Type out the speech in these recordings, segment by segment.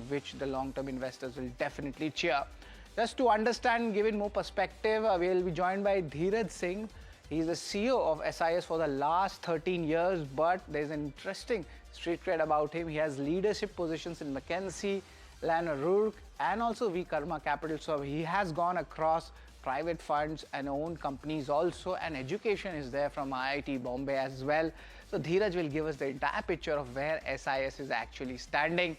which the long-term investors will definitely cheer. Just to understand and give it more perspective, we'll be joined by Dheeraj Singh. He's the CEO of SIS for the last 13 years, but there's an interesting street cred about him. He has leadership positions in McKinsey, Lan O'Rourke, and also V Karma Capital. So he has gone across private funds and owned companies also, and education is there from IIT Bombay as well. So Dheeraj will give us the entire picture of where SIS is actually standing.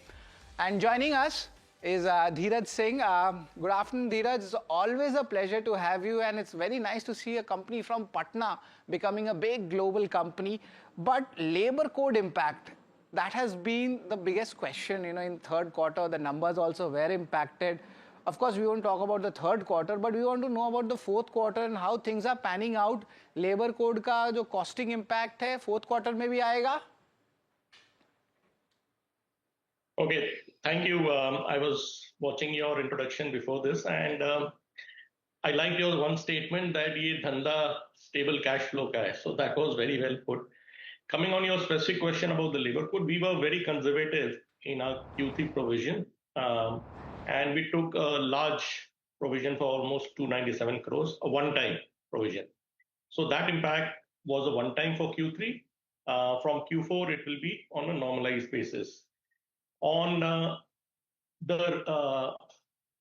And joining us is Dheeraj Singh. Good afternoon, Dheeraj. It's always a pleasure to have you, and it's very nice to see a company from Patna becoming a big global company. But labor code impact, that has been the biggest question. In third quarter, the numbers also were impacted. Of course, we won't talk about the third quarter, but we want to know about the fourth quarter and how things are panning out. Labor code का जो costing impact है, fourth quarter में भी आएगा? Okay, thank you. I was watching your introduction before this, and I liked your one statement that ये धंधा stable cash flow का है. So that was very well put. Coming on your specific question about the labor code, we were very conservative in our Q3 provision, and we took a large provision for almost 297 crores, a one-time provision. So that impact was a one-time for Q3. From Q4, it will be on a normalized basis. On the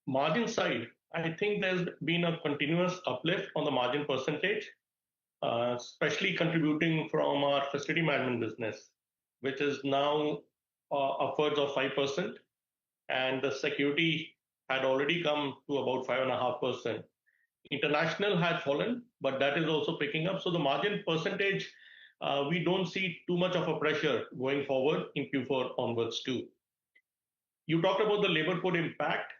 margin side, I think there's been a continuous uplift on the margin percentage, especially contributing from our facility management business, which is now upwards of 5%, and the security had already come to about 5.5%. International had fallen, but that is also picking up. So the margin percentage, we don't see too much of a pressure going forward in Q4 onwards too. You talked about the labor code impact.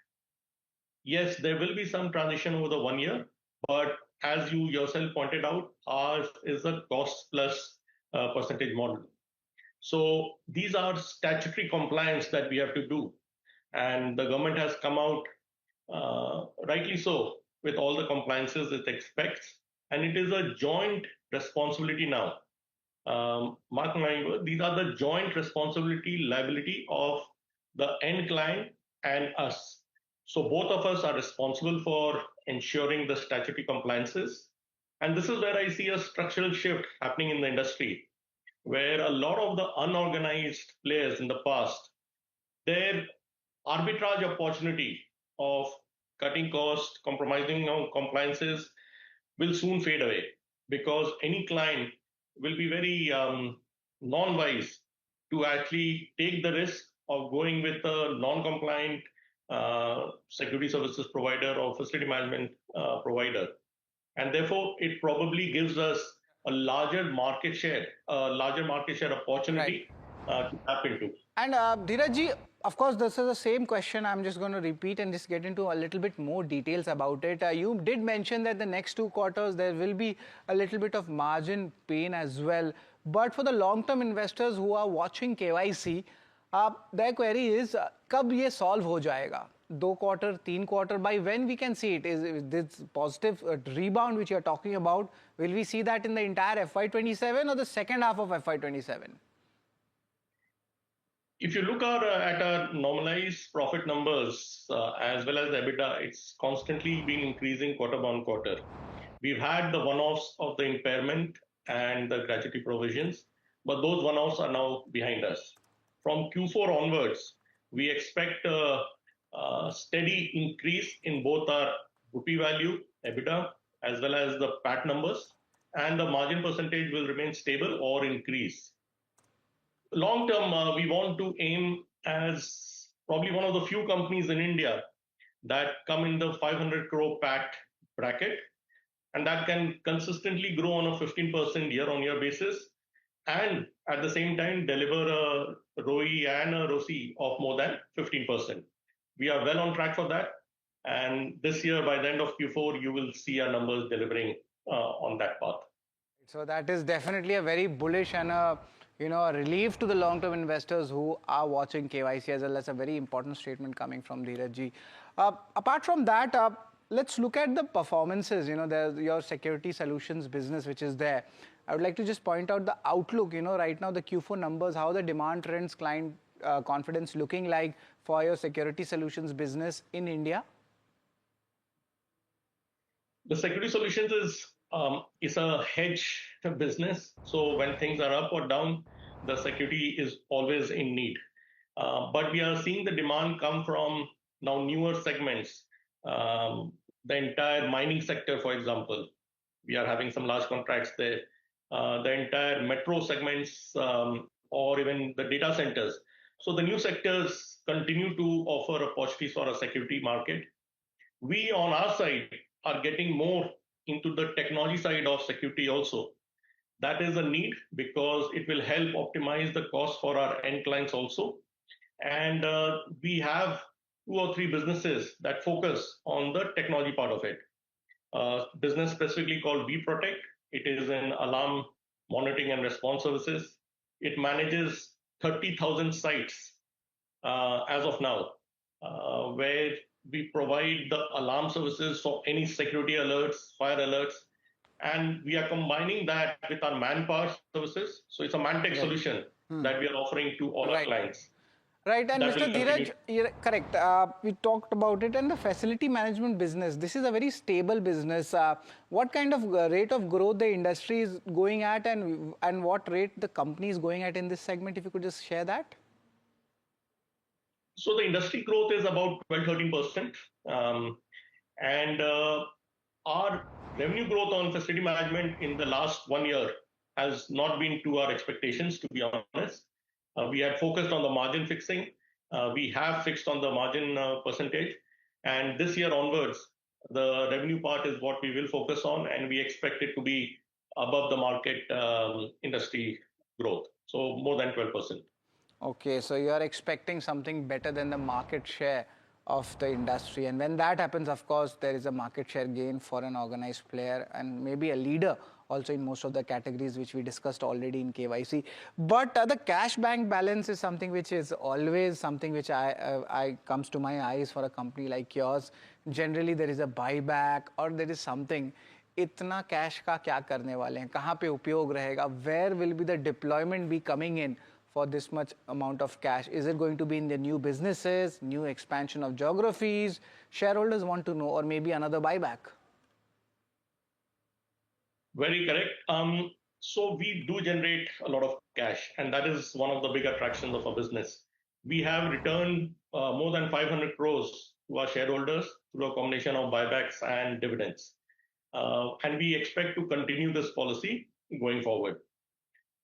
Yes, there will be some transition over the 1 year, but as you yourself pointed out, ours is a cost plus percentage model. So these are statutory compliance that we have to do. And the government has come out, rightly so, with all the compliances it expects. And it is a joint responsibility now. Mark my word, these are the joint responsibility, liability of the end client and us. So both of us are responsible for ensuring the statutory compliances. And this is where I see a structural shift happening in the industry, where a lot of the unorganized players in the past, their arbitrage opportunity of cutting costs, compromising on compliances will soon fade away, because any client will be very non-wise to actually take the risk of going with a non-compliant security services provider or facility management provider. And therefore, it probably gives us a larger market share opportunity to tap into. And Dheeraj, of course, this is the same question. I'm just going to repeat and just get into a little bit more details about it. You did mention that the next 2 quarters, there will be a little bit of margin pain as well. But for the long-term investors who are watching KYC, their query is, कब ये solve हो जाएगा? 2 quarter, 3 quarter, by when we can see it? Is this positive rebound which you are talking about, will we see that in the entire FY27 or the second half of FY27? If you look at our normalized profit numbers as well as the EBITDA, it's constantly been increasing quarter on quarter. We've had the one-offs of the impairment and the gratuity provisions, but those one-offs are now behind us. From Q4 onwards, we expect a steady increase in both our rupee value, EBITDA, as well as the PAT numbers, and the margin percentage will remain stable or increase. Long term, we want to aim as probably one of the few companies in India that come in the 500 crore PAT bracket, and that can consistently grow on a 15% year-on-year basis, and at the same time deliver a ROE and a ROCE of more than 15%. We are well on track for that, and this year, by the end of Q4, you will see our numbers delivering on that path. So that is definitely a very bullish and a relief to the long-term investors who are watching KYC as well. That's a very important statement coming from Dheeraj ji. Apart from that, let's look at the performances. There's your security solutions business, which is there. I would like to just point out the outlook. Right now the Q4 numbers, how the demand trends, client confidence looking like for your security solutions business in India? The security solutions is a hedge business. So when things are up or down, the security is always in need. But we are seeing the demand come from now newer segments. The entire mining sector, for example, we are having some large contracts there. The entire metro segments, or even the data centers. So the new sectors continue to offer opportunities for a security market. We on our side are getting more into the technology side of security also. That is a need because it will help optimize the cost for our end clients also. And we have 2 or 3 businesses that focus on the technology part of it. Business specifically called vProtect. It is an alarm monitoring and response services. It manages 30,000 sites as of now, where we provide the alarm services for any security alerts, fire alerts, and we are combining that with our manpower services. So it's a man-tech solution that we are offering to all our clients. Right, and That Mr. will Dheeraj, continue. correct. We talked about it, and the facility management business. This is a very stable business. What kind of rate of growth the industry is going at, and what rate the company is going at in this segment? If you could just share that. So the industry growth is about 12-13%, and our revenue growth on facility management in the last 1 year has not been to our expectations, to be honest. We had focused on the margin fixing. We have fixed on the margin percentage. And this year onwards, the revenue part is what we will focus on, and we expect it to be above the market industry growth. So more than 12%. Okay, so you are expecting something better than the market share of the industry. And when that happens, of course, there is a market share gain for an organized player and maybe a leader also in most of the categories which we discussed already in KYC. But the cash bank balance is something which is always something which I comes to my eyes for a company like yours. Generally, there is a buyback or there is something. इतना cash का क्या करने वाले हैं, कहाँ पे उपयोग रहेगा, where will be the deployment be coming in for this much amount of cash? Is it going to be in the new businesses, new expansion of geographies? Shareholders want to know, or maybe another buyback. Very correct. So we do generate a lot of cash, and that is one of the big attractions of our business. We have returned more than 500 crores to our shareholders through a combination of buybacks and dividends. And we expect to continue this policy going forward.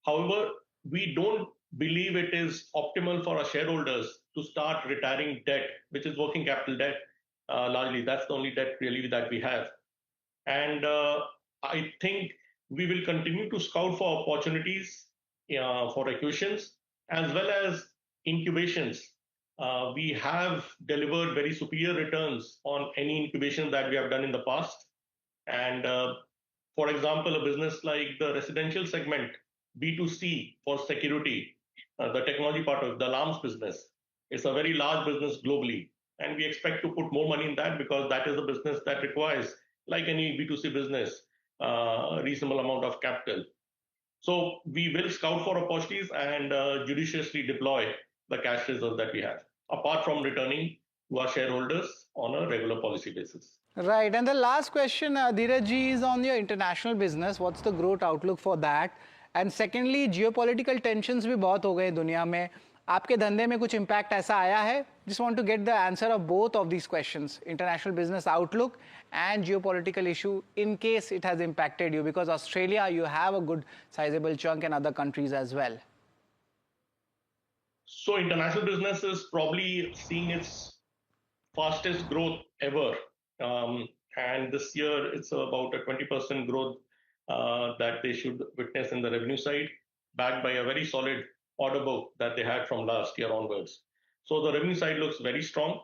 However, we don't believe it is optimal for our shareholders to start retiring debt, which is working capital debt. Largely, that's the only debt really that we have. And I think we will continue to scout for opportunities for acquisitions as well as incubations. We have delivered very superior returns on any incubation that we have done in the past. And for example, a business like the residential segment, B2C for security, the technology part of the alarms business, is a very large business globally. And we expect to put more money in that because that is a business that requires, like any B2C business, a reasonable amount of capital. So we will scout for opportunities and judiciously deploy the cash reserves that we have, apart from returning to our shareholders on a regular policy basis. Right. And the last question, Dheeraj ji, is on your international business. What's the growth outlook for that? And secondly, geopolitical tensions भी बहुत हो गए दुनिया में. आपके धंधे में कुछ impact ऐसा आया है? Just want to get the answer of both of these questions, international business outlook and geopolitical issue, in case it has impacted you, because Australia, you have a good sizable chunk, and other countries as well. So international business is probably seeing its fastest growth ever. And this year, it's about a 20% growth that they should witness in the revenue side, backed by a very solid order book that they had from last year onwards. So the revenue side looks very strong.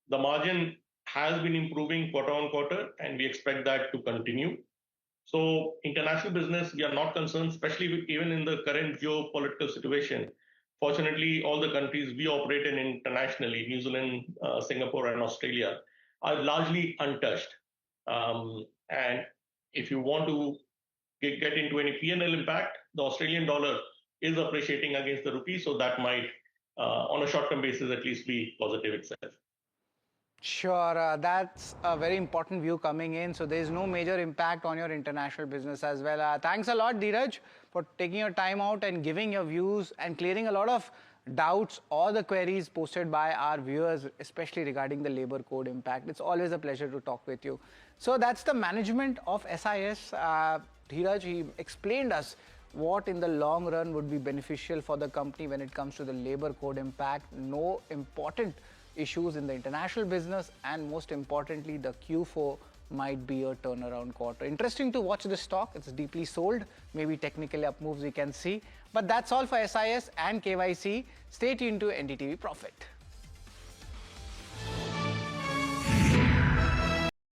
The margin has been improving quarter on quarter, and we expect that to continue. So international business, we are not concerned, especially even in the current geopolitical situation. Fortunately, all the countries we operate in internationally, New Zealand, Singapore, and Australia, are largely untouched. And if you want to get into any P&L impact, the Australian dollar is appreciating against the rupee, so that might on a short-term basis, at least be positive itself. Sure, that's a very important view coming in. So there's no major impact on your international business as well. Thanks a lot, Dheeraj, for taking your time out and giving your views and clearing a lot of doubts or the queries posted by our viewers, especially regarding the labor code impact. It's always a pleasure to talk with you. So that's the management of SIS. Dheeraj, he explained us what in the long run would be beneficial for the company when it comes to the labor code impact. No important issues in the international business, and most importantly, the Q4 might be a turnaround quarter. Interesting to watch the stock. It's deeply sold. Maybe technical up moves we can see. But that's all for SIS and KYC. Stay tuned to NDTV Profit.